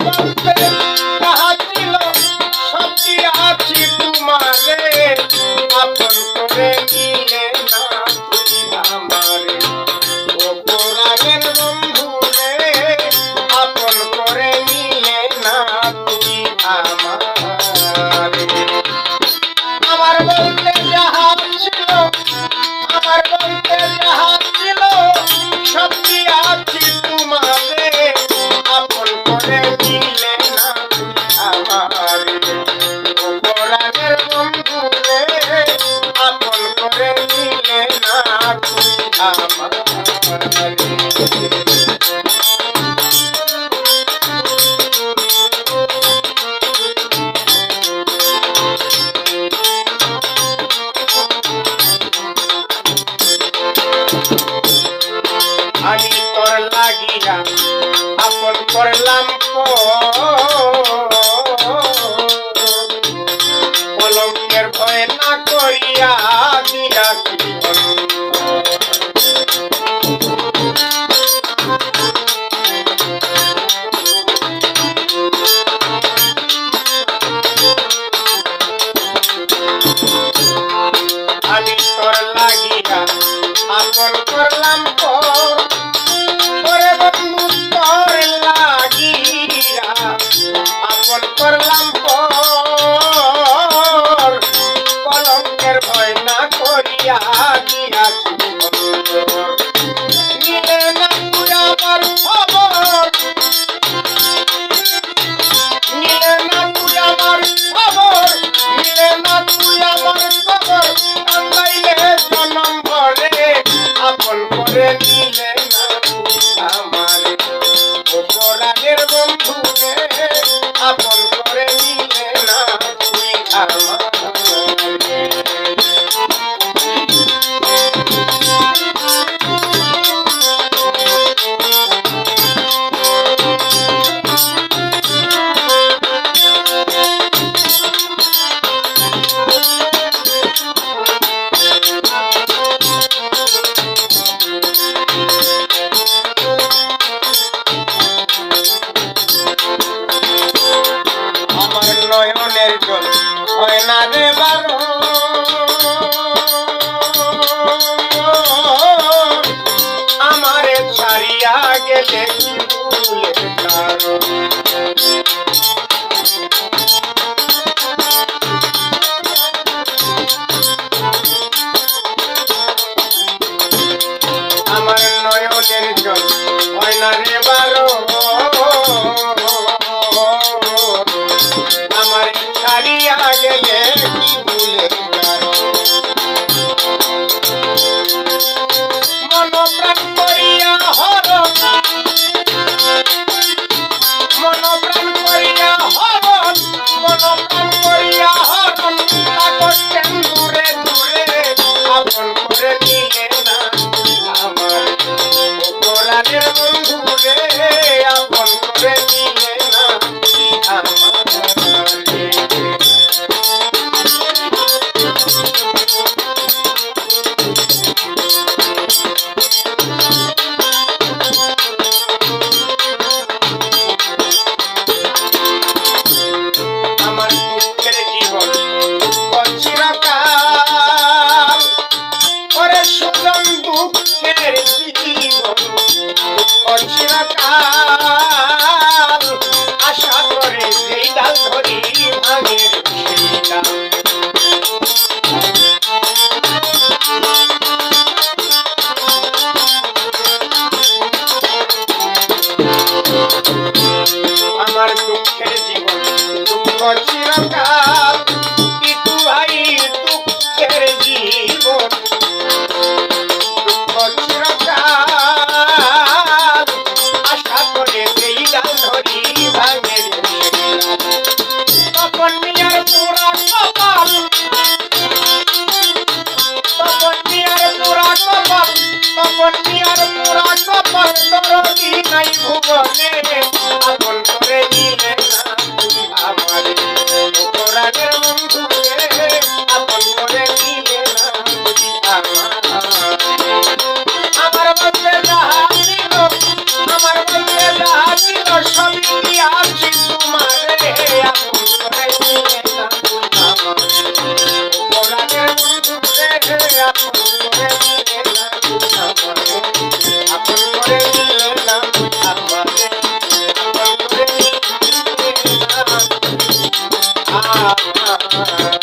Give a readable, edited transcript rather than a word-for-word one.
বলতে যাহা ছিল সব দিয়াছি তোমারে, আপন করে নিলে না তুমি আমারে। ও পুরাণের বন্ধু রে, আপন করে নিলে না তুমি আমারে। আমার বলতে যাহা ছিল, আমার বলতে যাহা ছিল সব দিয়াছি তোমারে, আপন করে নিলে না তুমি আমারে। ও পুরাণের বন্ধু রে, আপন করে নিলে না তুমি আমারে। আমি তোর লাগিয়া আপন করলাম কলঙ্কের ভয় না করিয়া দিয়াছি। আমি তোর লাগিয়া আপন করলাম পরে বন্ধু তোর লাগিয়া আপন করলাম কলঙ্কের ভয় না করিয়া দিয়াছি। নিলে না তুই আমার খবর, নিলে না তুই আমার খবর, নিলে না তুই আমার খবর, কান্দাইলে জনম ভরে আপন করে নিলে না তুই আমারে। ও পুরাণের বন্ধু রে, আপন করে নিলে না তুই আমারে। আমার নয়নের জল হয় না রে বারো, আমারে ছাড়িয়া গেলে কি ভুলের কারণ। আমার নয়নের জল হয় না রে বারো, আমার ছাড়িয়া গেলে কি ভুলের কারণ। মন প্রাণ করিয়া হর, মন প্রাণ করিয়া না